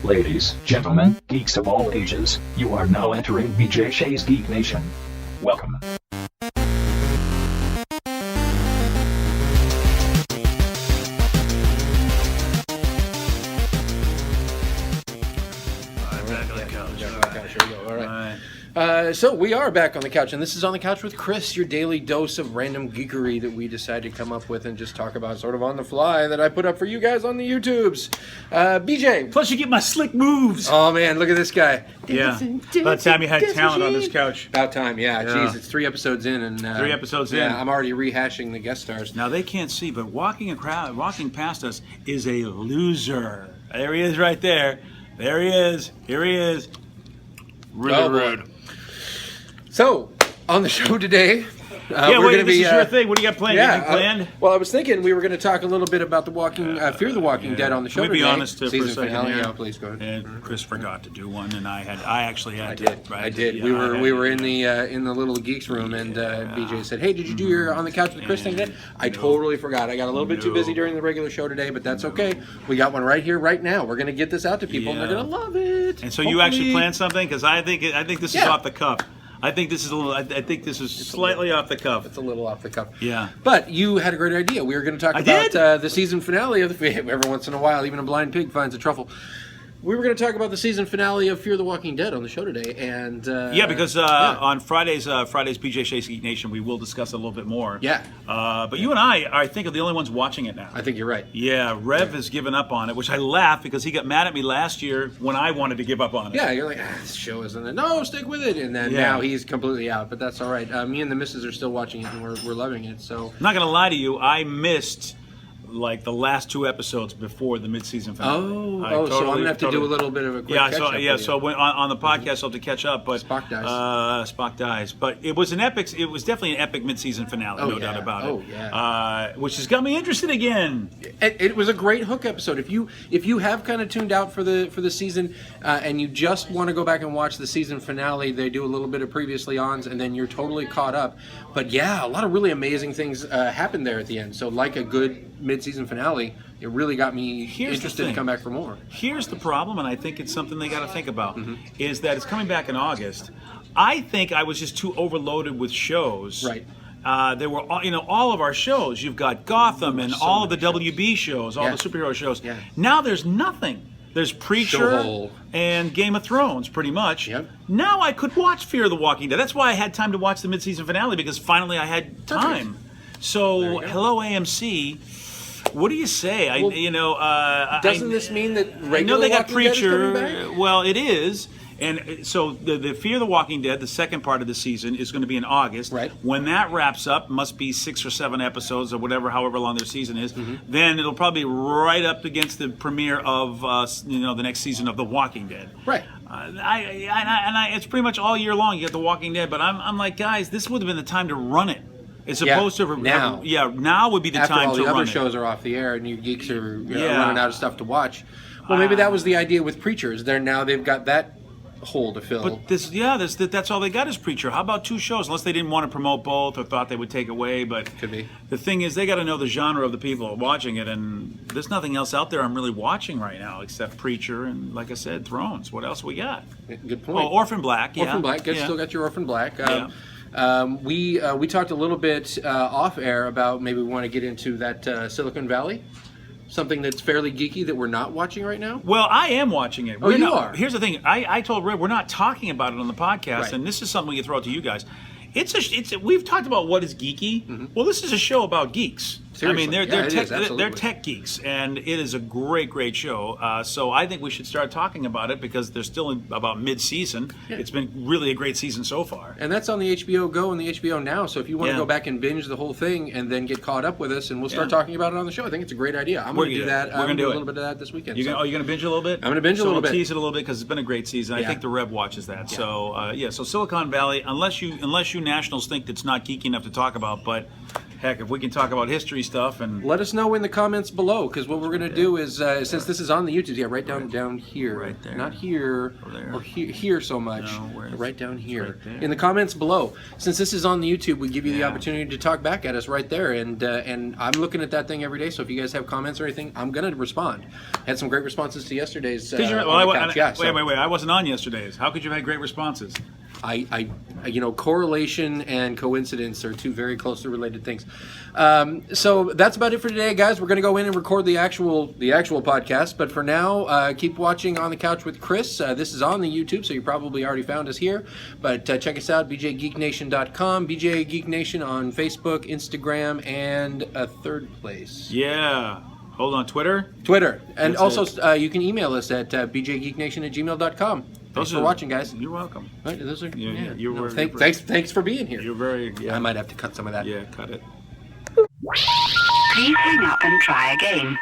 Ladies, gentlemen, geeks of all ages, you are now entering BJ Shea's Geek Nation. Welcome. So we are back on the couch, and this is On the Couch with Chris, your daily dose of random geekery that we decided to come up with and just talk about sort of on the fly that I put up for you guys on the YouTubes. BJ. Plus you get my slick moves. Oh man, look at this guy. Yeah. About time you had talent on this couch. About time, yeah. Jeez, it's 3 episodes in, and 3 episodes in. Yeah, I'm already rehashing the guest stars. Now they can't see, but walking past us is a loser. There he is, right there. There he is. Here he is. Really rude. So, on the show today, this is your thing. What do you got planned? Yeah, Anything planned? Well, I was thinking we were going to talk a little bit about the Fear the Walking Dead on the show Let me today. be honest for a Season second. finale. Yeah. Yeah, please go ahead. And Chris forgot to do one, and I actually had I did. Yeah, we were in the little geeks room, and BJ said, "Hey, did you do your On the Couch with Chris thing today?" I totally forgot. I got a little bit too busy during the regular show today, but that's okay. We got one right here, right now. We're going to get this out to people, and they're going to love it. And so you actually planned something? Because I think this is off the cuff. I think this is a little. I think this is slightly off the cuff. It's a little off the cuff. Yeah. But you had a great idea. We were going to talk about the season finale of every once in a while, even a blind pig finds a truffle. We were going to talk about the season finale of Fear the Walking Dead on the show today, and because on Friday's BJ Shea's Geek Nation, we will discuss it a little bit more. Yeah. But you and I think, are the only ones watching it now. I think you're right. Yeah, Rev has given up on it, which I laugh because he got mad at me last year when I wanted to give up on it. Yeah, you're like, this show isn't it. No, stick with it. And then now he's completely out, but that's all right. Me and the missus are still watching it, and we're loving it. So I'm not going to lie to you, I missed like the last 2 episodes before the mid-season finale. So I'm gonna have to do a little bit of a quick catch-up. So when, on the podcast I'll have to catch up. But Spock dies. Spock dies. But it was definitely an epic mid-season finale, no doubt about it. Which has got me interested again. It was a great hook episode. If you have kind of tuned out for the season and you just want to go back and watch the season finale, they do a little bit of previously ons, and then you're totally caught up. But yeah, a lot of really amazing things happened there at the end. So like a good mid-season finale, it really got me interested to come back for more. Here's the problem, and I think it's something they got to think about, is that it's coming back in August. I think I was just too overloaded with shows. Right. There were, all of our shows. You've got Gotham and all of the WB shows, all the superhero shows. Yeah. Now there's nothing. There's Preacher Showholes. and Game of Thrones, pretty much. Yep. Now I could watch Fear the Walking Dead. That's why I had time to watch the mid-season finale, because finally I had time. So, hello AMC. What do you say? Doesn't this mean that regular I know they got Walking Dead is Preacher. coming back? Well, it is. And so the Fear the Walking Dead, the second part of the season, is going to be in August. Right. When that wraps up, must be 6 or 7 episodes or whatever, however long their season is. Then it'll probably be right up against the premiere of the next season of The Walking Dead. Right. It's pretty much all year long. You get The Walking Dead, but I'm like, guys, this would have been the time to run it. It's supposed to now. Now would be the After time all to the run other it. shows are off the air and you geeks are running out of stuff to watch. Well, maybe that was the idea with Preachers. They've got that hole to fill. But that's all they got is Preacher. How about 2 shows? Unless they didn't want to promote both or thought they would take away. But could be. The thing is, they got to know the genre of the people watching it, and there's nothing else out there I'm really watching right now except Preacher and, like I said, Thrones. What else we got? Good point. Oh, Orphan Black. Yeah. Orphan Black. Still got your Orphan Black. We talked a little bit off air about maybe we want to get into that Silicon Valley. Something that's fairly geeky that we're not watching right now? Well, I am watching it. You are? Here's the thing. I told Red we're not talking about it on the podcast, Right. and this is something we can throw out to you guys. We've talked about what is geeky. Well, this is a show about geeks. Seriously. I mean, Absolutely. they're tech geeks, and it is a great show. So I think we should start talking about it because they're still in about mid-season. Yeah. It's been really a great season so far. And that's on the HBO Go and the HBO Now. So if you want to go back and binge the whole thing and then get caught up with us, and we'll start talking about it on the show, I think it's a great idea. I'm going to do that. We're going to do a little bit of that this weekend. You're going to binge a little bit? I'm going to binge a little bit. We'll tease it a little bit because it's been a great season. I think the Rev watches that. Yeah. So Silicon Valley, unless you nationals think it's not geeky enough to talk about, but Heck, if we can talk about history stuff and Let us know in the comments below, because what we're going to do is, since this is on the YouTube, right down here. Right there. Not here there. or here so much. No, where is right down here. right there. In the comments below. Since this is on the YouTube, we give you the opportunity to talk back at us right there. And I'm looking at that thing every day, so if you guys have comments or anything, I'm going to respond. Had some great responses to yesterday's Wait, I wasn't on yesterday's. How could you have had great responses? Correlation and coincidence are two very closely related things. So that's about it for today, guys. We're going to go in and record the actual podcast. But for now, keep watching On the Couch with Chris. This is on the YouTube, so you probably already found us here. But check us out, bjgeeknation.com, BJ Geek Nation on Facebook, Instagram, and a third place. Yeah. Hold on, Twitter? Twitter. And That's also, you can email us at bjgeeknation@gmail.com. Thanks for watching, guys. You're welcome. Right, those are, thanks for being here. You're very. Yeah. I might have to cut some of that. Yeah, cut it. Please hang up and try again.